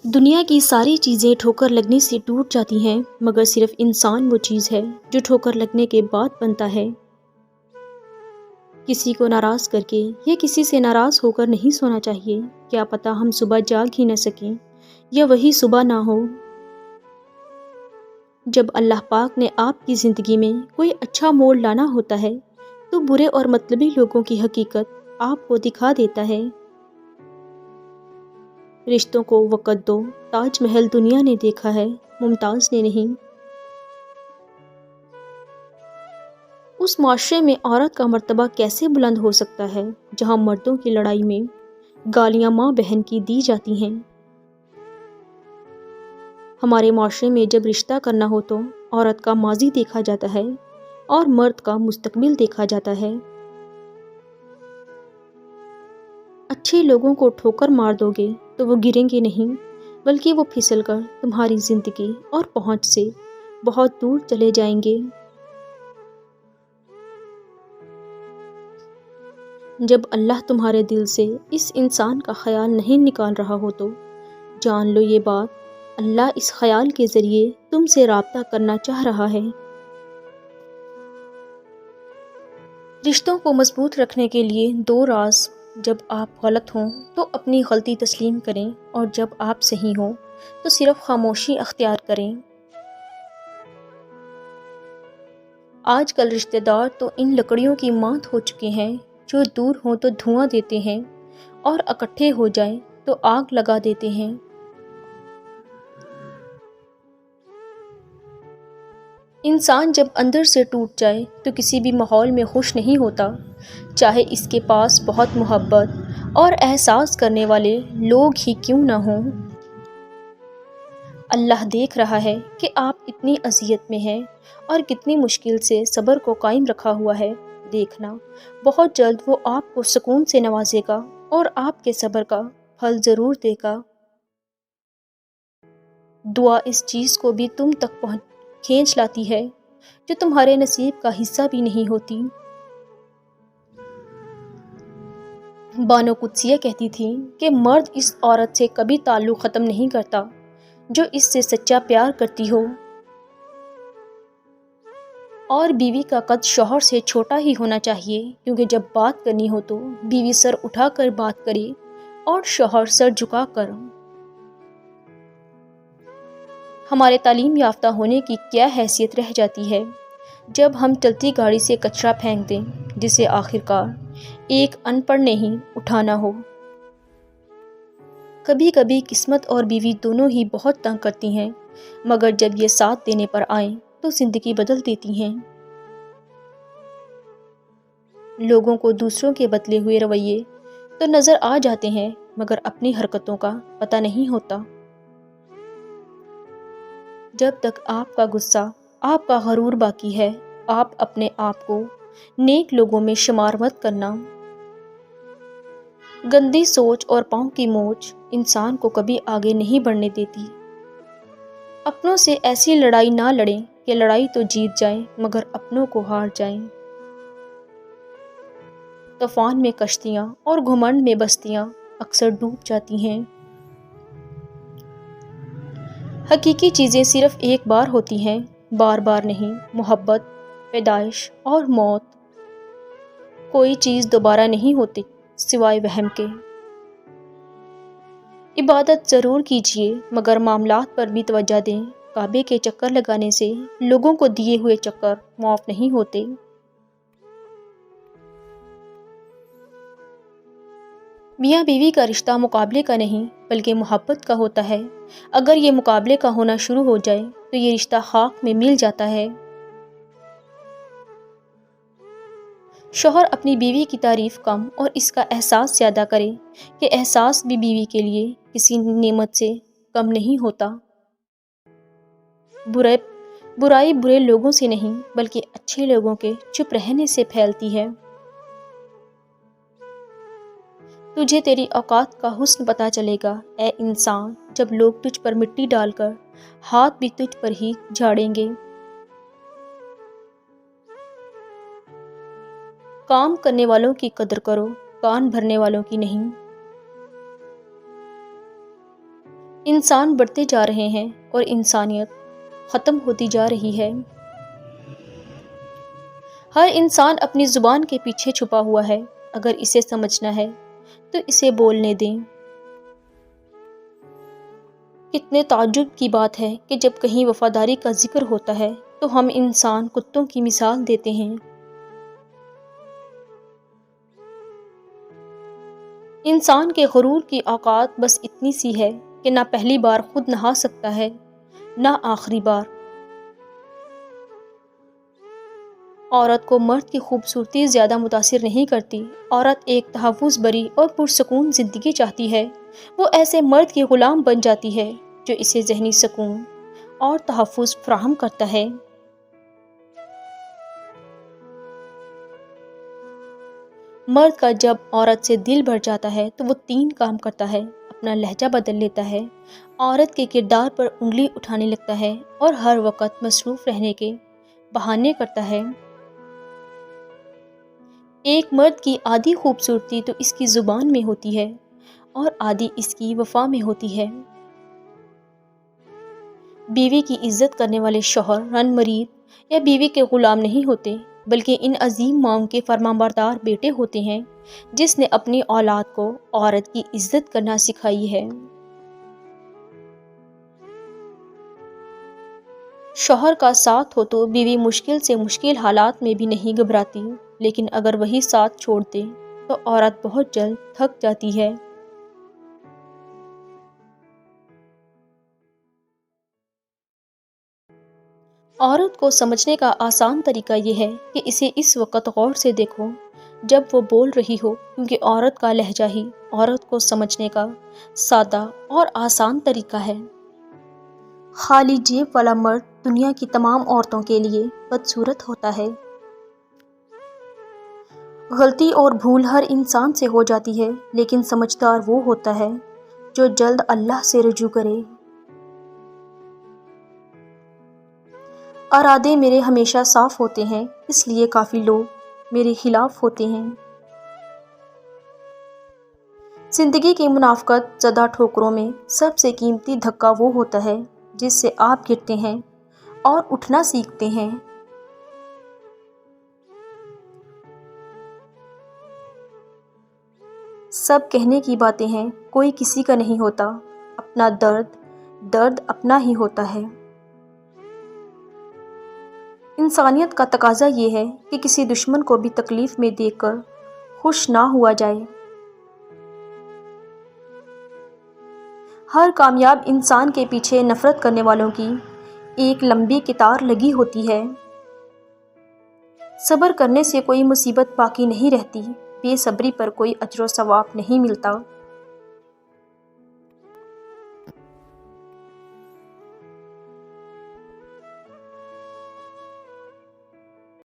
دنیا کی ساری چیزیں ٹھوکر لگنے سے ٹوٹ جاتی ہیں، مگر صرف انسان وہ چیز ہے جو ٹھوکر لگنے کے بعد بنتا ہے۔ کسی کو ناراض کر کے یا کسی سے ناراض ہو کر نہیں سونا چاہیے۔ کیا پتہ ہم صبح جاگ ہی نہ سکیں یا وہی صبح نہ ہو۔ جب اللہ پاک نے آپ کی زندگی میں کوئی اچھا موڑ لانا ہوتا ہے تو برے اور مطلبی لوگوں کی حقیقت آپ کو دکھا دیتا ہے۔ رشتوں کو وقت دو، تاج محل دنیا نے دیکھا ہے، ممتاز نے نہیں۔ اس معاشرے میں عورت کا مرتبہ کیسے بلند ہو سکتا ہے جہاں مردوں کی لڑائی میں گالیاں ماں بہن کی دی جاتی ہیں؟ ہمارے معاشرے میں جب رشتہ کرنا ہو تو عورت کا ماضی دیکھا جاتا ہے اور مرد کا مستقبل دیکھا جاتا ہے۔ اچھے لوگوں کو ٹھوکر مار دو گے تو وہ گریں گے نہیں، بلکہ وہ پھسل کر تمہاری زندگی اور پہنچ سے بہت دور چلے جائیں گے۔ جب اللہ تمہارے دل سے اس انسان کا خیال نہیں نکال رہا ہو تو جان لو یہ بات، اللہ اس خیال کے ذریعے تم سے رابطہ کرنا چاہ رہا ہے۔ رشتوں کو مضبوط رکھنے کے لیے 2 راز: جب آپ غلط ہوں تو اپنی غلطی تسلیم کریں، اور جب آپ صحیح ہوں تو صرف خاموشی اختیار کریں۔ آج کل رشتہ دار تو ان لکڑیوں کی مانند ہو چکے ہیں جو دور ہوں تو دھواں دیتے ہیں اور اکٹھے ہو جائیں تو آگ لگا دیتے ہیں۔ انسان جب اندر سے ٹوٹ جائے تو کسی بھی ماحول میں خوش نہیں ہوتا، چاہے اس کے پاس بہت محبت اور احساس کرنے والے لوگ ہی کیوں نہ ہوں۔ اللہ دیکھ رہا ہے کہ آپ اتنی اذیت میں ہیں اور کتنی مشکل سے صبر کو قائم رکھا ہوا ہے۔ دیکھنا، بہت جلد وہ آپ کو سکون سے نوازے گا اور آپ کے صبر کا پھل ضرور دے گا۔ دعا اس چیز کو بھی تم تک کھینچ لاتی ہے جو تمہارے نصیب کا حصہ بھی نہیں ہوتی۔ بانو قدسیہ کہتی تھی کہ مرد اس عورت سے کبھی تعلق ختم نہیں کرتا جو اس سے سچا پیار کرتی ہو، اور بیوی کا قد شوہر سے چھوٹا ہی ہونا چاہیے، کیونکہ جب بات کرنی ہو تو بیوی سر اٹھا کر بات کرے اور شوہر سر جھکا کر۔ ہمارے تعلیم یافتہ ہونے کی کیا حیثیت رہ جاتی ہے جب ہم چلتی گاڑی سے کچرا پھینک دیں جسے آخرکار ایک ان پڑھ نے ہی اٹھانا ہو۔ کبھی کبھی قسمت اور بیوی دونوں ہی بہت تنگ کرتی ہیں، مگر جب یہ ساتھ دینے پر آئیں تو زندگی بدل دیتی ہیں۔ لوگوں کو دوسروں کے بدلے ہوئے رویے تو نظر آ جاتے ہیں، مگر اپنی حرکتوں کا پتہ نہیں ہوتا۔ جب تک آپ کا غصہ، آپ کا غرور باقی ہے، آپ اپنے آپ کو نیک لوگوں میں شمار مت کرنا۔ گندی سوچ اور پاؤں کی موچ انسان کو کبھی آگے نہیں بڑھنے دیتی۔ اپنوں سے ایسی لڑائی نہ لڑیں کہ لڑائی تو جیت جائیں مگر اپنوں کو ہار جائیں۔ طوفان میں کشتیاں اور گھمنڈ میں بستیاں اکثر ڈوب جاتی ہیں۔ حقیقی چیزیں صرف ایک بار ہوتی ہیں، بار بار نہیں۔ محبت، پیدائش اور موت، کوئی چیز دوبارہ نہیں ہوتی سوائے وہم کے۔ عبادت ضرور کیجیے مگر معاملات پر بھی توجہ دیں۔ کعبے کے چکر لگانے سے لوگوں کو دیے ہوئے چکر معاف نہیں ہوتے۔ میاں بیوی کا رشتہ مقابلے کا نہیں بلکہ محبت کا ہوتا ہے۔ اگر یہ مقابلے کا ہونا شروع ہو جائے تو یہ رشتہ خاک میں مل جاتا ہے۔ شوہر اپنی بیوی کی تعریف کم اور اس کا احساس زیادہ کرے کہ احساس بھی بیوی کے لیے کسی نعمت سے کم نہیں ہوتا۔ برائی برے لوگوں سے نہیں بلکہ اچھے لوگوں کے چپ رہنے سے پھیلتی ہے۔ تجھے تیری اوقات کا حسن پتہ چلے گا اے انسان جب لوگ تجھ پر مٹی ڈال کر ہاتھ بھی تجھ پر ہی جھاڑیں گے۔ کام کرنے والوں کی قدر کرو، کان بھرنے والوں کی نہیں۔ انسان بڑھتے جا رہے ہیں اور انسانیت ختم ہوتی جا رہی ہے۔ ہر انسان اپنی زبان کے پیچھے چھپا ہوا ہے۔ اگر اسے سمجھنا ہے تو اسے بولنے دیں۔ کتنے تعجب کی بات ہے کہ جب کہیں وفاداری کا ذکر ہوتا ہے تو ہم انسان کتوں کی مثال دیتے ہیں۔ انسان کے غرور کی اوقات بس اتنی سی ہے کہ نہ پہلی بار خود نہا سکتا ہے نہ آخری بار۔ عورت کو مرد کی خوبصورتی زیادہ متاثر نہیں کرتی۔ عورت ایک تحفظ بری اور پرسکون زندگی چاہتی ہے۔ وہ ایسے مرد کی غلام بن جاتی ہے جو اسے ذہنی سکون اور تحفظ فراہم کرتا ہے۔ مرد کا جب عورت سے دل بھر جاتا ہے تو وہ 3 کام کرتا ہے۔ اپنا لہجہ بدل لیتا ہے، عورت کے کردار پر انگلی اٹھانے لگتا ہے اور ہر وقت مصروف رہنے کے بہانے کرتا ہے۔ ایک مرد کی آدھی خوبصورتی تو اس کی زبان میں ہوتی ہے اور آدھی اس کی وفا میں ہوتی ہے۔ بیوی کی عزت کرنے والے شوہر رن مرید یا بیوی کے غلام نہیں ہوتے، بلکہ ان عظیم ماؤں کے فرمانبردار بیٹے ہوتے ہیں جس نے اپنی اولاد کو عورت کی عزت کرنا سکھائی ہے۔ شوہر کا ساتھ ہو تو بیوی مشکل سے مشکل حالات میں بھی نہیں گھبراتی، لیکن اگر وہی ساتھ چھوڑ دے تو عورت بہت جلد تھک جاتی ہے۔ عورت کو سمجھنے کا آسان طریقہ یہ ہے کہ اسے اس وقت غور سے دیکھو جب وہ بول رہی ہو، کیونکہ عورت کا لہجہ ہی عورت کو سمجھنے کا سادہ اور آسان طریقہ ہے۔ خالی جیب والا مرد دنیا کی تمام عورتوں کے لیے بدصورت ہوتا ہے۔ غلطی اور بھول ہر انسان سے ہو جاتی ہے، لیکن سمجھدار وہ ہوتا ہے جو جلد اللہ سے رجوع کرے۔ ارادے میرے ہمیشہ صاف ہوتے ہیں، اس لیے کافی لوگ میرے خلاف ہوتے ہیں۔ زندگی کی منافقت زدہ ٹھوکروں میں سب سے قیمتی دھکا وہ ہوتا ہے جس سے آپ گرتے ہیں اور اٹھنا سیکھتے ہیں۔ سب کہنے کی باتیں ہیں، کوئی کسی کا نہیں ہوتا، اپنا درد اپنا ہی ہوتا ہے۔ انسانیت کا تقاضا یہ ہے کہ کسی دشمن کو بھی تکلیف میں دیکھ کر خوش نہ ہوا جائے۔ ہر کامیاب انسان کے پیچھے نفرت کرنے والوں کی ایک لمبی قطار لگی ہوتی ہے۔ صبر کرنے سے کوئی مصیبت باقی نہیں رہتی، بے صبری پر کوئی اجر و ثواب نہیں ملتا۔